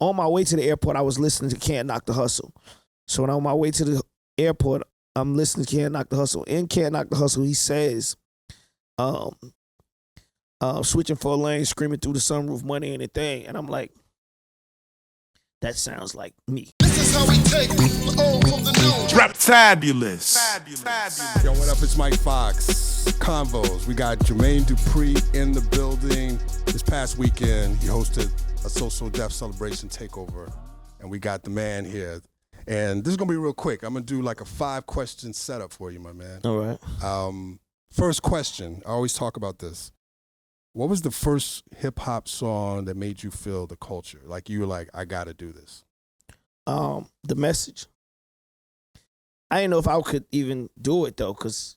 on my way to the airport, I was listening to Can't Knock the Hustle. So when I'm on my way to the airport, I'm listening to Can't Knock the Hustle. In Can't Knock the Hustle, he says, switching 4 lanes, screaming through the sunroof, money ain't a thing. And I'm like, that sounds like me. This is how we take the old from the new. Rapfabulous. Yo, what up? It's Mike Fox. Convos. We got Jermaine Dupri in the building. This past weekend, he hosted a social death celebration takeover, and we got the man here. And this is gonna be real quick. I'm gonna do like a 5-question setup for you, my man. All right. First question. I always talk about this. What was the first hip hop song that made you feel the culture? Like you were like, I gotta do this. The Message. I didn't know if I could even do it though, because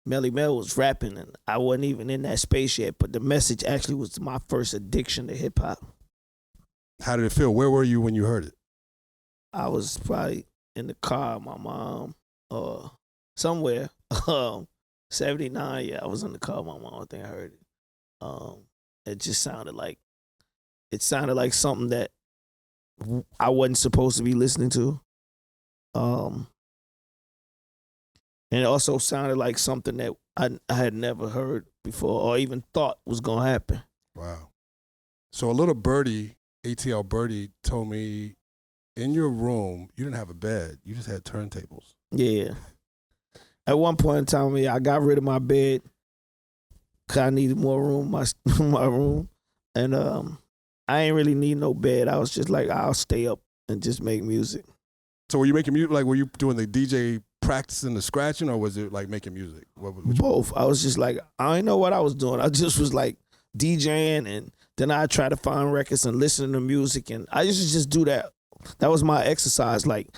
Melly Mel was rapping and I wasn't even in that space yet. But The Message actually was my first addiction to hip hop. How did it feel? Where were you when you heard it? I was probably in the car with my mom or somewhere. 79, yeah, I was in the car with my mom. I think I heard it. It just sounded like something that I wasn't supposed to be listening to. And it also sounded like something that I had never heard before or even thought was gonna happen. Wow. So a little birdie, ATL birdie, told me in your room you didn't have a bed, you just had turntables. Yeah. At one point in time, I got rid of my bed because I needed more room, my room. And I ain't really need no bed. I was just like, I'll stay up and just make music. So were you making music? Like, were you doing the DJ practicing the scratching, or was it like making music? Both. I was just like, I didn't know what I was doing. I just was like DJing, and then I try to find records and listen to music. And I used to just do that. That was my exercise, like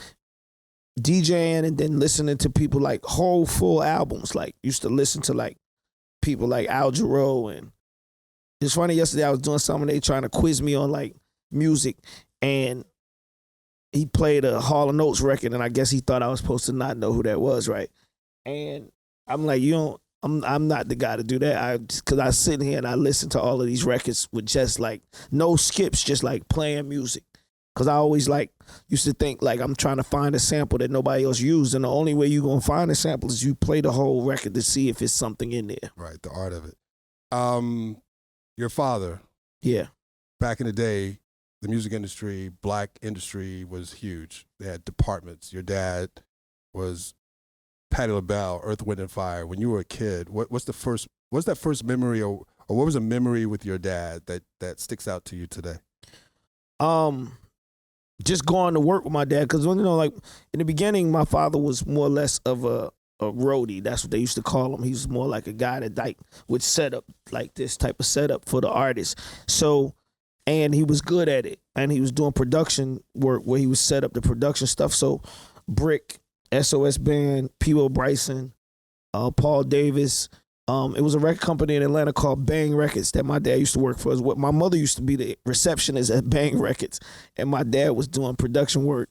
DJing and then listening to people like whole full albums. Like used to listen to like people like Al Jarreau. And it's funny, yesterday I was doing something, they trying to quiz me on like music, and he played a Hall & Oates record, and I guess he thought I was supposed to not know who that was, right? And I'm like, I'm not the guy to do that. Because I sit here and I listen to all of these records with just like no skips, just like playing music. Because I always like used to think like I'm trying to find a sample that nobody else used, and the only way you're gonna find a sample is you play the whole record to see if it's something in there. Right, the art of it. Your father, yeah, back in the day, the music industry, black industry was huge. They had departments. Your dad was Patti LaBelle, Earth, Wind and Fire. When you were a kid, what's that first memory, or what was a memory with your dad that sticks out to you today? Just going to work with my dad, because like in the beginning, my father was more or less of a roadie. That's what they used to call him. He was more like a guy that like would set up like this type of setup for the artist. So, and he was good at it, and he was doing production work where he would set up the production stuff. So, Brick, SOS Band, P.O. Bryson, Paul Davis. It was a record company in Atlanta called Bang Records that my dad used to work for. My mother used to be the receptionist at Bang Records, and my dad was doing production work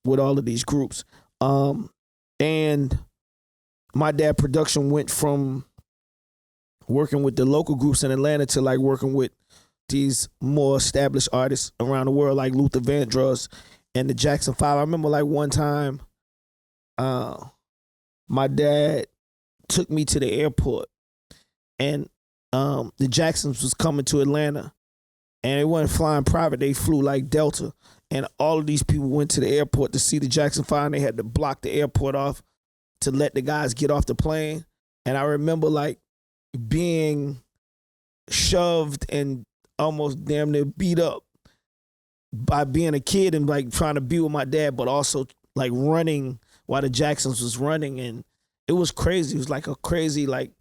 with all of these groups. And my dad production went from working with the local groups in Atlanta to like working with these more established artists around the world, like Luther Vandross and the Jackson 5. I remember like one time, my dad took me to the airport, and the Jacksons was coming to Atlanta, and they weren't flying private, they flew like Delta, and all of these people went to the airport to see the Jackson 5, and they had to block the airport off to let the guys get off the plane. And I remember like being shoved and almost damn near beat up by being a kid and like trying to be with my dad, but also like running while the Jacksons was running. And it was crazy. It was like a crazy, like,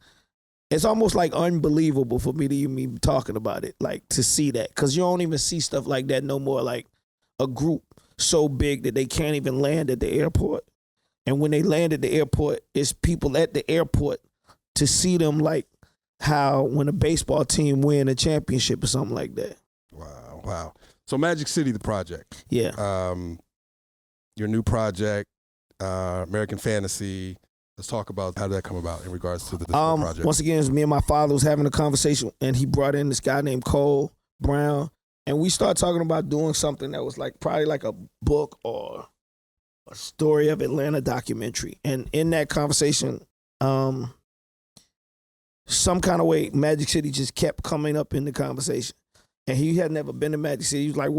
it's almost like unbelievable for me to even be talking about it, like to see that. Because you don't even see stuff like that no more, like a group so big that they can't even land at the airport. And when they land at the airport, it's people at the airport to see them, like how when a baseball team win a championship or something like that. Wow. So Magic City, the project. Yeah. Your new project, American Fantasy. Let's talk about how did that come about in regards to the project. Once again, it was me and my father was having a conversation, and he brought in this guy named Cole Brown, And we started talking about doing something that was like probably like a book or a story of Atlanta documentary. And in that conversation, some kind of way, Magic City just kept coming up in the conversation. And he had never been to Magic City. He was like,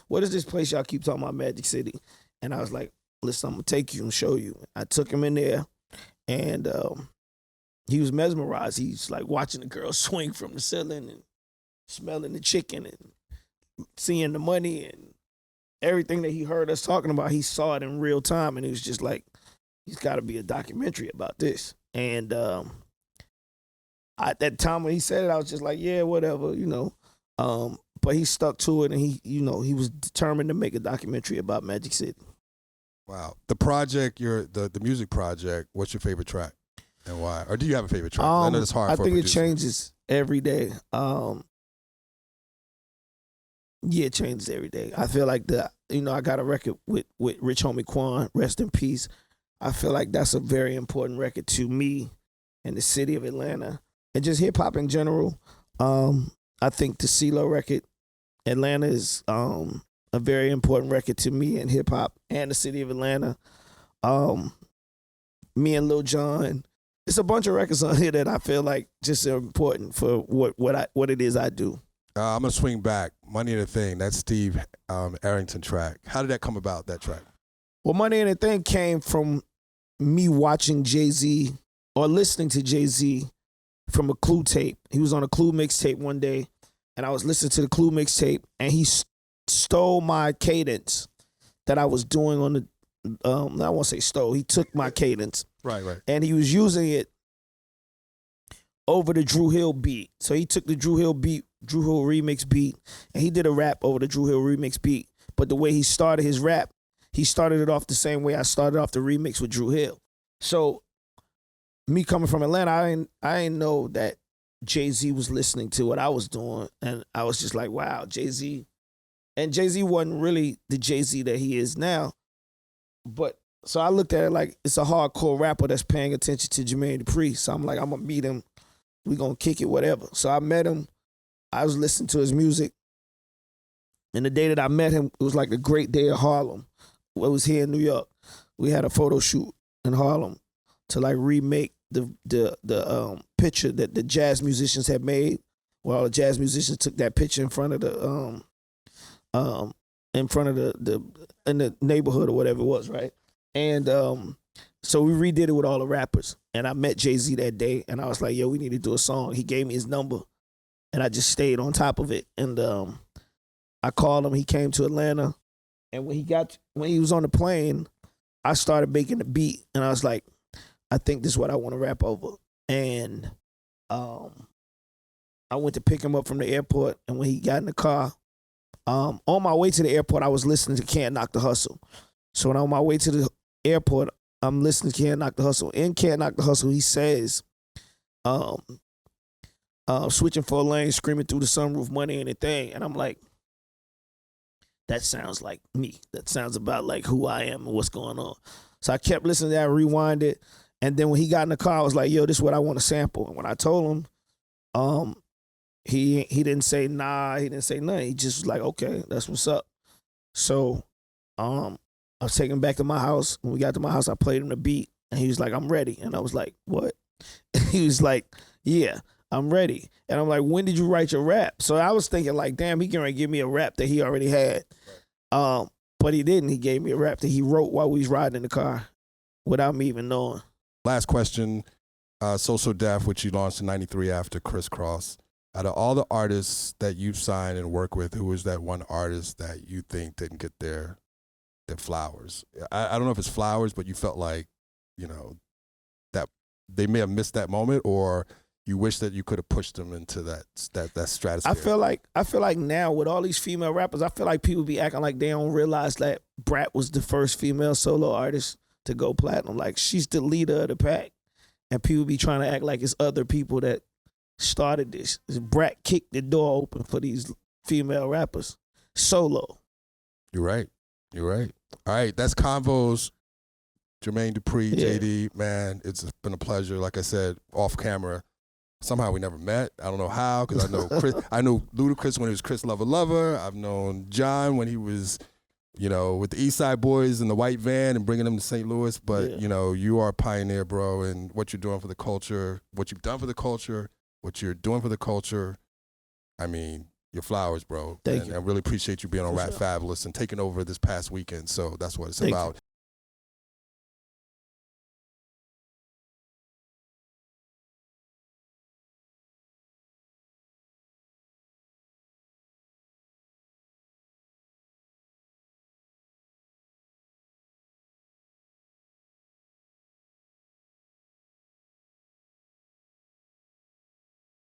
what is this place y'all keep talking about, Magic City? And I was like, listen, I'm going to take you and show you. I took him in there, and he was mesmerized. He's like watching the girl swing from the ceiling and smelling the chicken and seeing the money and everything that he heard us talking about. He saw it in real time, and he was just like, he's got to be a documentary about this. And at that time when he said it, I was just like, yeah, whatever, you know. But he stuck to it, and he was determined to make a documentary about Magic City. Wow. The project, the music project, what's your favorite track and why? Or do you have a favorite track? I know it's hard I for think a it producer. changes every day. Yeah, it changes every day. I feel like I got a record with Rich Homie Quan, rest in peace. I feel like that's a very important record to me and the city of Atlanta and just hip hop in general. I think the CeeLo record, Atlanta, is a very important record to me and hip hop and the city of Atlanta. Me and Lil Jon, it's a bunch of records on here that I feel like just are important for what it is I do. I'm gonna swing back. Money Ain't A Thang. That's Steve Arrington track. How did that come about? That track? Well, Money Ain't A Thang came from me watching Jay-Z or listening to Jay-Z from a Clue tape. He was on a Clue mixtape one day, and I was listening to the Clue mixtape, and he stole my cadence that I was doing on the. I won't say stole. He took my cadence, right, and he was using it over the Dru Hill beat. So he took the Dru Hill remix beat, and he did a rap over the Dru Hill remix beat. But the way he started his rap, he started it off the same way I started off the remix with Dru Hill. So me coming from Atlanta, I didn't know that Jay-Z was listening to what I was doing, and I was just like, wow, Jay-Z. And Jay-Z wasn't really the Jay-Z that he is now. But so I looked at it like it's a hardcore rapper that's paying attention to Jermaine Dupri. So I'm like, I'm gonna meet him. We gonna kick it, whatever. So I met him. I was listening to his music. And the day that I met him, it was like a great day of Harlem. It was here in New York. We had a photo shoot in Harlem to like remake the picture that the jazz musicians had made. Well, all the jazz musicians took that picture in front of the in the neighborhood or whatever it was, right? And so we redid it with all the rappers. And I met Jay-Z that day, and I was like, yo, we need to do a song. He gave me his number, and I just stayed on top of it. And I called him. He came to Atlanta, and when he was on the plane, I started making the beat, and I was like, I think this is what I want to rap over. And I went to pick him up from the airport, and when he got in the car, on my way to the airport, I was listening to Can't Knock the Hustle. So when I'm on my way to the airport, I'm listening to Can't Knock the Hustle. In Can't Knock the Hustle, he says, switching 4 lanes, screaming through the sunroof, money ain't a thing. And I'm like, that sounds like me. That sounds about like who I am and what's going on. So I kept listening to that, rewind it. And then when he got in the car, I was like, yo, this is what I want to sample. And when I told him, he didn't say nah, he didn't say nothing. He just was like, okay, that's what's up. So I was taking him back to my house. When we got to my house, I played him the beat, and he was like, I'm ready. And I was like, what? He was like, yeah, I'm ready. And I'm like, when did you write your rap? So I was thinking like, damn, he can give me a rap that he already had. But he didn't. He gave me a rap that he wrote while we was riding in the car without me even knowing. Last question, So Def, which you launched in '93 after Crisscross. Out of all the artists that you've signed and worked with, who is that one artist that you think didn't get their flowers? I don't know if it's flowers, but you felt like, that they may have missed that moment, or you wish that you could have pushed them into that stratosphere. I feel like now with all these female rappers, I feel like people be acting like they don't realize that Brat was the first female solo artist to go platinum. Like, she's the leader of the pack, and people be trying to act like it's other people that started this. Brat kicked the door open for these female rappers solo. You're right. All right, that's Convos. Jermaine Dupri, JD, man, it's been a pleasure. Like I said, off camera, Somehow we never met. I don't know how, because I know Chris. I know Ludacris when he was Chris Lover Lover. I've known John when he was, with the East Side Boys in the white van and bringing them to St. Louis. But you are a pioneer, bro, and what you're doing for the culture, what you've done for the culture, what you're doing for the culture. I mean, your flowers, bro. Thank you. I really appreciate you being on Rap Fabulous and taking over this past weekend. So that's what it's about.